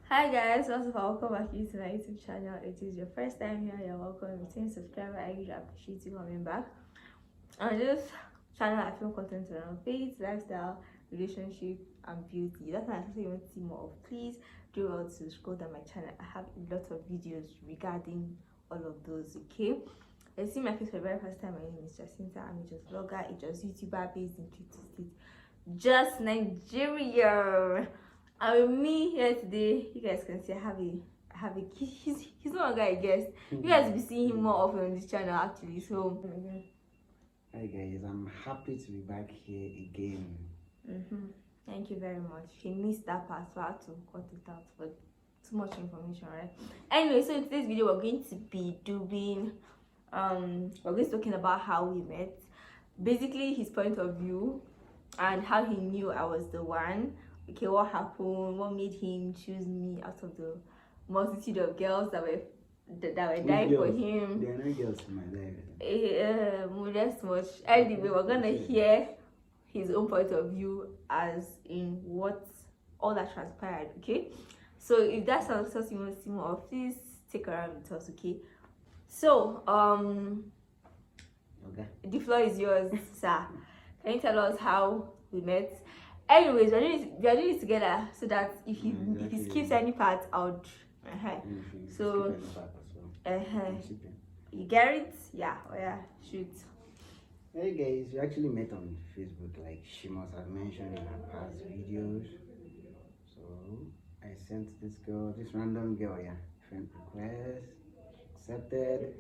Hi guys, first of all, welcome back to my YouTube channel. It is your first time here, you're welcome. Return subscriber, I really appreciate you coming back. On this channel, I film content around faith, lifestyle, relationship, and beauty. That's what I also want to see more of. Please do well to scroll down my channel. I have a lot of videos regarding all of those, okay? If you see my face for the very first time, my name is Jacinta. I'm a just vlogger, a just YouTuber based in Plateau State, just Nigeria. And with me here today, you guys can see I have a he's no longer a guest. You guys will be seeing him more often on this channel actually. So hi guys, I'm happy to be back here again. Thank you very much. He missed that part, so I had to cut it out for too much information, right? Anyway, so in today's video we're going to be doing we're going to be talking about how we met, basically his point of view and how he knew I was the one. Okay, what happened, what made him choose me out of the multitude of girls that were dying for him. There are no girls in my life. That's much. Anyway, we're gonna hear his own point of view as in what all that transpired. Okay, so if that sounds something you want to see more of, please stick around with us. Okay, so Okay. the floor is yours, sir. Can you tell us how we met? Anyways, we are doing it together so that if he skips any part, I'll so you get it? Yeah. Oh yeah, shoot. Hey guys, we actually met on Facebook, like she must have mentioned in her past videos. So I sent this random girl, friend request, accepted,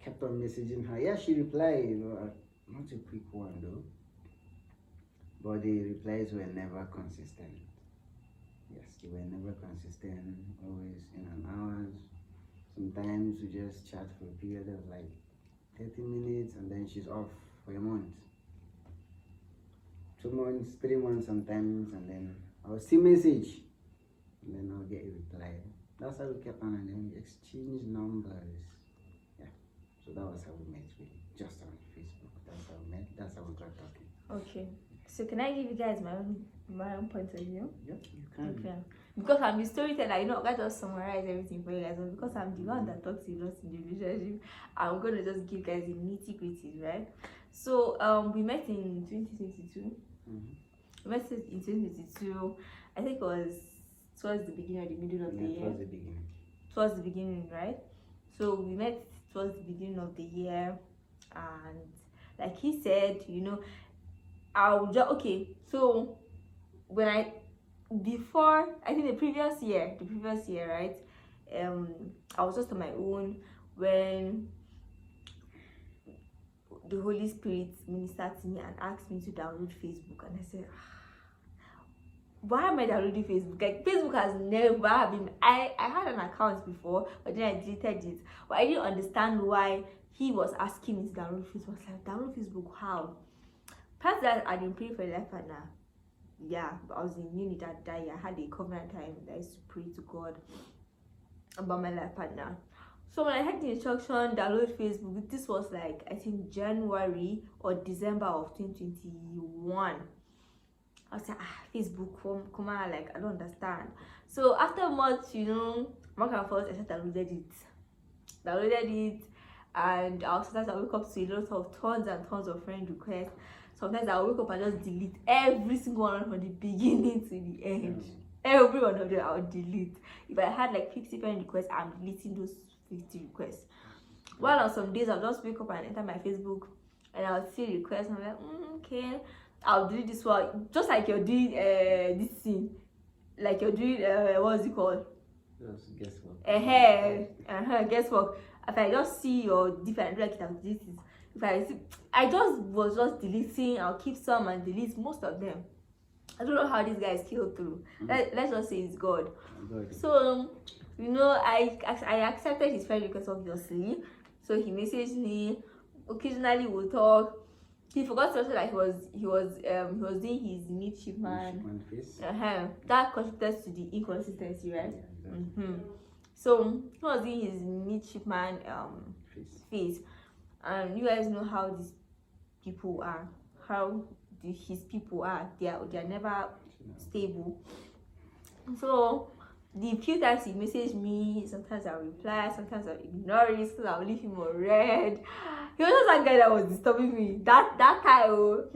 kept on messaging her. Yeah, she replied, not a quick one though. But the replies were never consistent. Yes, they were never consistent, always in an hours. Sometimes we just chat for a period of like 30 minutes and then she's off for a month. 2 months, 3 months sometimes, and then I'll still message. And then I'll get a reply. That's how we kept on, and then we exchanged numbers. Yeah, so that was how we met, really. Just on Facebook. That's how we met, that's how we got talking. Okay. So can I give you guys my own point of view? Yeah, you can. Okay. Because I'm the storyteller, I can't just summarize everything for you guys. But because I'm the one that talks a lot in the relationship, I'm gonna just give guys the nitty gritty, right? So we met in 2022. We met in 2022. I think it was towards the beginning or the middle of the year. Towards the beginning. Towards the beginning, right? So we met towards the beginning of the year, and like he said, okay, so when I think the previous year, right, I was just on my own when the Holy Spirit ministered to me and asked me to download Facebook, and I said, why am I downloading Facebook? Like, Facebook has never been, I had an account before, but then I deleted it, but I didn't understand why he was asking me to download Facebook. I was like, download Facebook, how? Past that, I didn't pray for a life partner. Yeah, but I was in uni that year. I had a covenant time that I used to pray to God about my life partner. So when I had the instruction, download Facebook, this was like, I think January or December of 2021. I was like, Facebook, come on, like, I don't understand. So after months, back and forth, I just downloaded it, and I wake up to a lot of tons and tons of friend requests. Sometimes I wake up and just delete every single one from the beginning to the end. Every one of them I would delete. If I had like 50 friend requests, I'm deleting those 50 requests. While on some days I'll just wake up and enter my Facebook and I'll see requests and I'm like, okay, I'll delete this one. Just like you're doing this thing. Like you're doing what is it called? Guesswork. Guesswork. If I just see your different, like it, I'll delete it. If I was just deleting, I'll keep some and delete most of them. I don't know how these guys killed through. Let's just say it's God. So I accepted his friend request, obviously. So he messaged me. Occasionally we'll talk. He forgot to say that he was doing his midshipman face. That contributed to the inconsistency, right? Yeah, exactly. So he was doing his midshipman face. And you guys know how these people are, his people are. They are never stable. So the few times he messaged me, sometimes I'll reply, sometimes I'll ignore it, sometimes I'll leave him on red. He was just that guy that was disturbing me. That time, who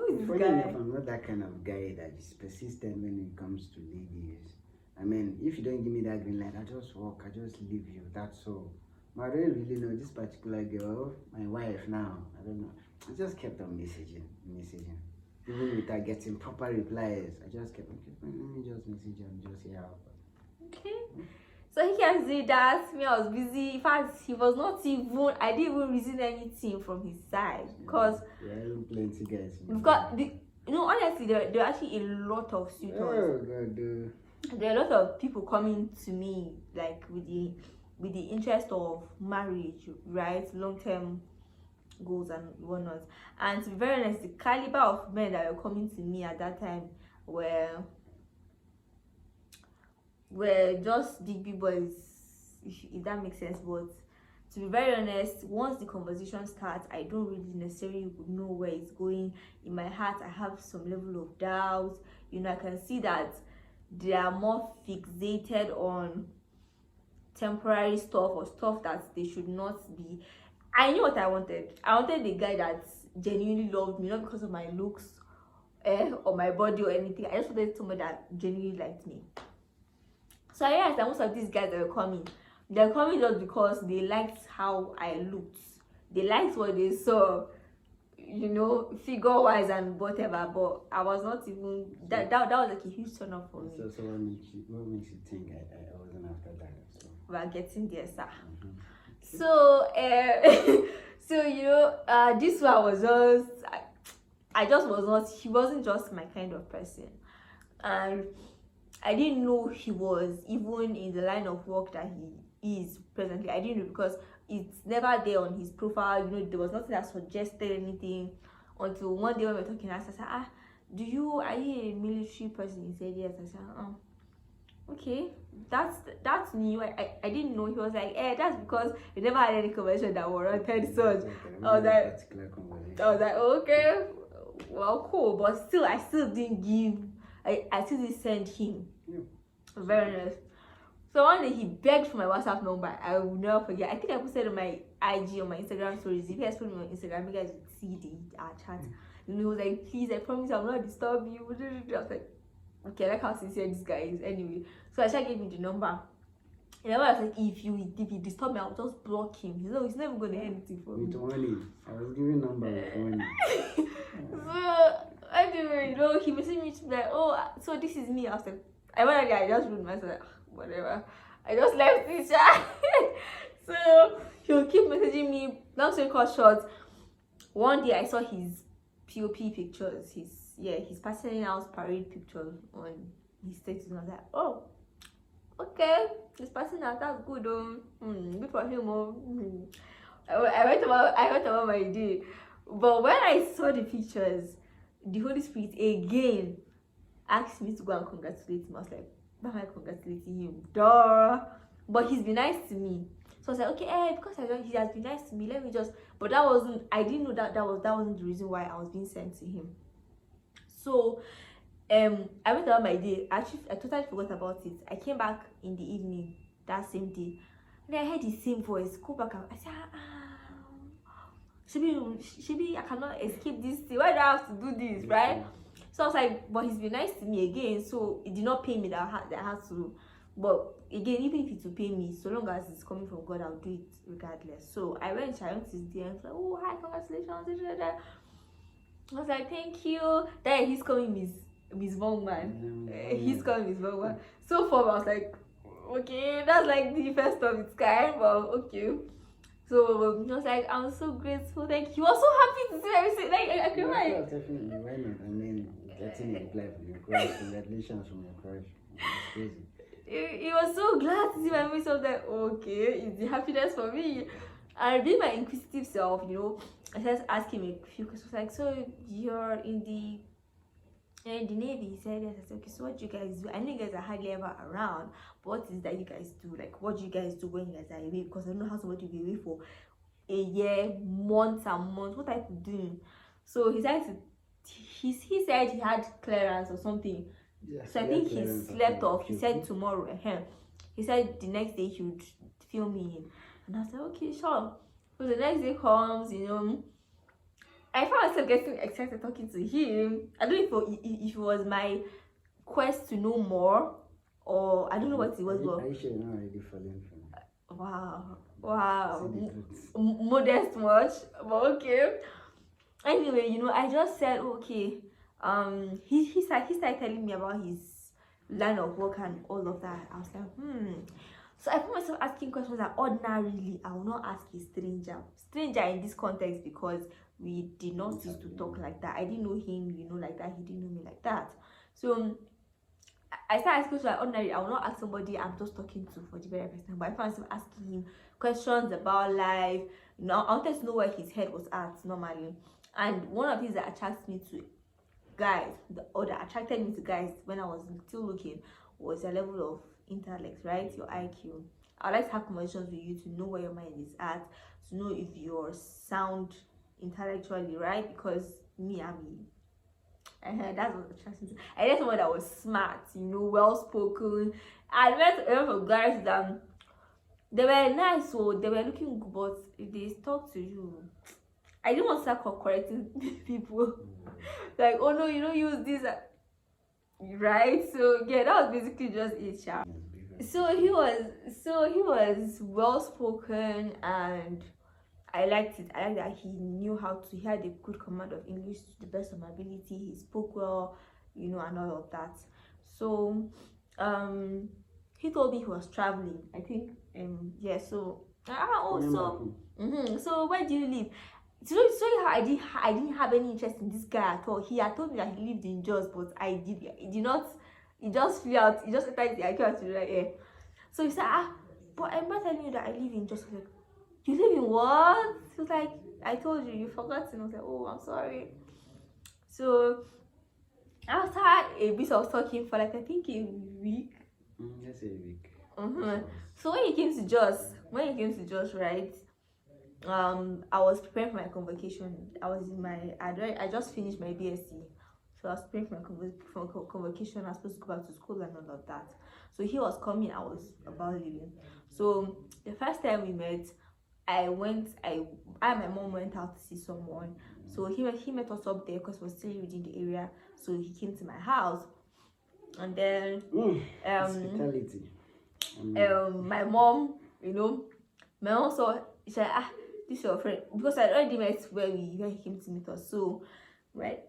is this Funny guy? enough, I'm not that kind of guy that is persistent when it comes to ladies. I mean, if you don't give me that green light, I just walk, I just leave you. That's all. But I don't really know this particular girl, my wife now. I don't know. I just kept on messaging. Even without getting proper replies, I just kept on, let me just message and just hear out. Okay. So he can say that me, I was busy. In fact, he was not even, I didn't even receive anything from his side because plenty guys. honestly, there are actually a lot of suitors. Oh God. There are a lot of people coming to me like with the interest of marriage, right? Long-term goals and whatnot. And to be very honest, the caliber of men that were coming to me at that time were just big boys, if that makes sense. But to be very honest, once the conversation starts, I don't really necessarily know where it's going. In my heart, I have some level of doubt. I can see that they are more fixated on temporary stuff or stuff that they should not be. I knew what I wanted. I wanted a guy that genuinely loved me, not because of my looks or my body or anything. I just wanted someone that genuinely liked me. So I realized that most of these guys that were coming, they're coming just because they liked how I looked. They liked what they saw, figure wise and whatever. But I was not even that was like a huge turn off for me. So what makes you think I wasn't after that? So. We're getting there, sir. Mm-hmm. So this one was just I just was not. He wasn't just my kind of person, and I didn't know he was even in the line of work that he is presently. I didn't know because it's never there on his profile. There was nothing that suggested anything until one day when we were talking. I said, are you a military person? He said yes. I said, okay, that's new. I didn't know. He was like, that's because we never had any conversation that warranted such. I was like, okay, well, cool. But still, I still didn't give. I still didn't send him. Very nice. So one day he begged for my WhatsApp number. I will never forget. I think I posted on my IG on my Instagram stories. If you guys follow me on Instagram, you guys would see our chat. And he was like, please, I promise I will not disturb you. I was like, okay, like how sincere this guy is. Anyway, so I gave me the number. And I was like, if you disturb me, I'll just block him. He's never gonna do anything for me. With warning. I was giving number with warning. So anyway, he messaged me to be like, so this is me. I was like, I just ruined myself, like, whatever. I just left this chat. So he'll keep messaging me. Long story short, one day I saw his POP pictures, his passing out parade pictures on his status, and I was like, oh, okay, he's passing out, that's good, good for him. I went about my day. But when I saw the pictures, the Holy Spirit again asked me to go and congratulate him. I was like, why am I congratulating him? Duh. But he's been nice to me. So I was like, okay, because he has been nice to me, let me just. But I didn't know that wasn't the reason why I was being sent to him. So I went about my day. Actually, I totally forgot about it. I came back in the evening that same day, and I heard the same voice. Go back. I said, Shibi, I cannot escape this thing. Why do I have to do this, right? So I was like, but he's been nice to me again, so it did not pay me that I had to. But again, even if it will pay me, so long as it's coming from God, I'll do it regardless. So I went to his DM, I was like, oh, hi, congratulations. I was like, thank you. Then he's calling Miss Bongman. He's calling Miss Bongman. So far, I was like, okay, that's like the first of its kind, but okay. So I was like, I'm so grateful, thank you. He was so happy to see everything. Like, I can write. Definitely, why not? I mean, getting a reply from your crush, congratulations from your crush. It's crazy. He was so glad to see my face. I was like, okay, it's the happiness for me. And being my inquisitive self, I started asking him a few questions. Like, so you're in the Navy? He said yes. I said, okay, so what do you guys do? I know you guys are hardly ever around, but what is that you guys do? Like, what do you guys do when you guys are away? Because I don't know how somebody will be away for a year, months and months. What are you doing? So he said he had clearance or something Yeah, So I think he slept off. He said tomorrow. He said the next day he would fill me in, and I said okay, sure. So the next day comes, I found myself getting excited talking to him. I don't know if it was my quest to know more, or I don't know what it was. Are you sure you're not already falling from? Wow, See the truth. modest much, but okay. Anyway, I just said okay. He started telling me about his line of work and all of that. I was like, So I found myself asking questions that ordinarily I will not ask a stranger in this context, because we did not used to talk like that. I didn't know him, like that. He didn't know me like that. So I started asking questions that ordinarily I will not ask somebody I'm just talking to for the very first time. But I found myself asking him questions about life. I wanted to know where his head was at normally. And one of the things that attracts me to guys, or that attracted me to guys when I was still looking, was your level of intellect, right? Your IQ. I like to have conversations with you to know where your mind is at, to know if you're sound intellectually, right? Because me, that's what attracts me. I met someone that was smart, well spoken. I met a lot of guys that they were nice, so they were looking good, but if they talk to you, I didn't want to start correcting people. Like, oh no, you don't use this, right? So yeah, that was basically just it, yeah. So he was well spoken, and I liked it. I liked that he had a good command of English to the best of my ability. He spoke well, and all of that. So he told me he was traveling, I think. So where do you live? So how I didn't have any interest in this guy at all. He had told me that he lived in Jos, but I did not. He just flew out. He just entered the account to like, yeah. So he said, but I'm not telling you that I live in Jos. I was like, you live in what? He was like, I told you forgot. And I was like, oh, I'm sorry. So after a bit of talking for like I think a week. Let's say a week. So when he came to Jos, right? I was preparing for my convocation. I just finished my BSc, so I was preparing for my convocation. I was supposed to go back to school and all of that. So he was coming. I was about leaving. So the first time we met, I and my mom went out to see someone. So he met us up there because we're still within the area. So he came to my house, and then hospitality. my mom saw. She said, this is your friend, because I already met where he came to meet us. So right,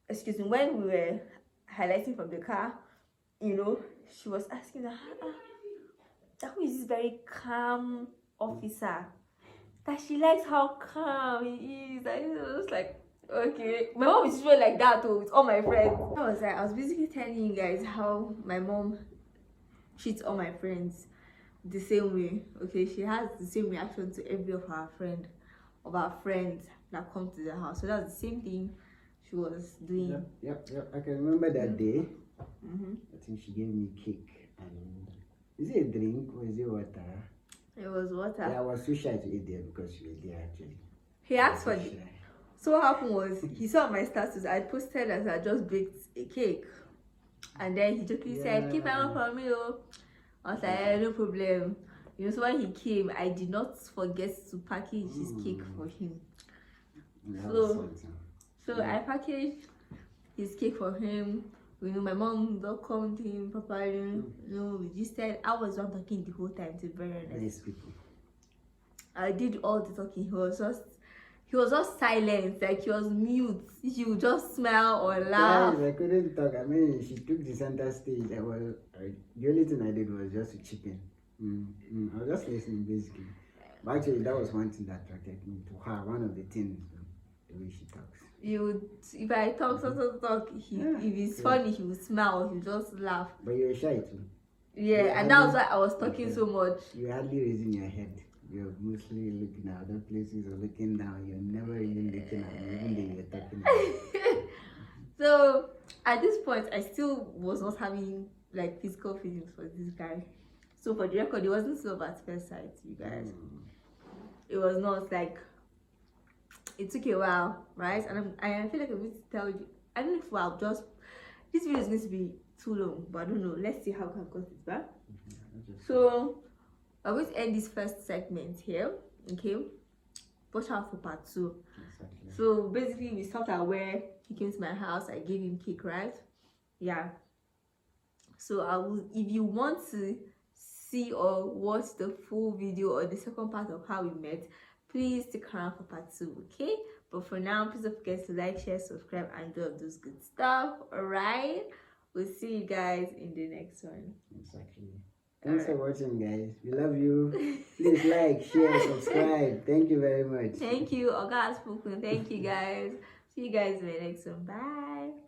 excuse me, when we were highlighting from the car, she was asking that who is this very calm officer, that she likes how calm he is. I was like, okay, my mom is usually like that too with all my friends. I was basically telling you guys how my mom treats all my friends the same way. Okay, she has the same reaction to every of our friends that come to the house. So that's the same thing she was doing. Yep. I can remember that day. I think she gave me cake. And is it a drink or is it water? It was water. Yeah, I was too shy to eat there because she was there actually. He asked for it. So what happened was, he saw my status. I posted that I just baked a cake, and then he jokingly said, "Keep my own for me, oh." I was like, no problem. So when he came, I did not forget to package his cake for him. So I packaged his cake for him. My mom welcomed him properly. We just said, I was not talking the whole time, to be very honest. Nice people. I did all the talking. He was just silent, like he was mute. He would just smile or laugh. Yeah, I couldn't talk. I mean, she took the center stage. The only thing I did was just to chip in. I was just listening, basically. But actually, that was one thing that attracted me to her. One of the things, the way she talks. If I talk, if it's funny, he would smile. He would just laugh. But you're shy too. Yeah, and that was why I was talking so much. You're hardly raising your head. You're mostly looking at other places or looking down. You're never even looking at me, even though you're talking. So at this point, I still was not having like physical feelings for this guy. So for the record, it wasn't love at first sight, you guys. It was not like, it took a while, right? And I feel like I'm going to tell you, I don't know if this video is going to be too long, but I don't know. Let's see how we can cut it back. Okay. So I'm going to end this first segment here. Okay, watch out for part 2. Exactly. So basically, we stopped at where he came to my house. I gave him cake, right? Yeah. So I will, if you want to see or watch the full video or the second part of how we met, please stick around for part 2. Okay, but for now, please don't forget to like, share, subscribe, and do all those good stuff. All right, we'll see you guys in the next one. Exactly. Thanks for watching, guys. We love you. Please like, share, subscribe. Thank you very much. Thank you, Oga Spoken. Thank you, guys. See you guys in the next one. Bye.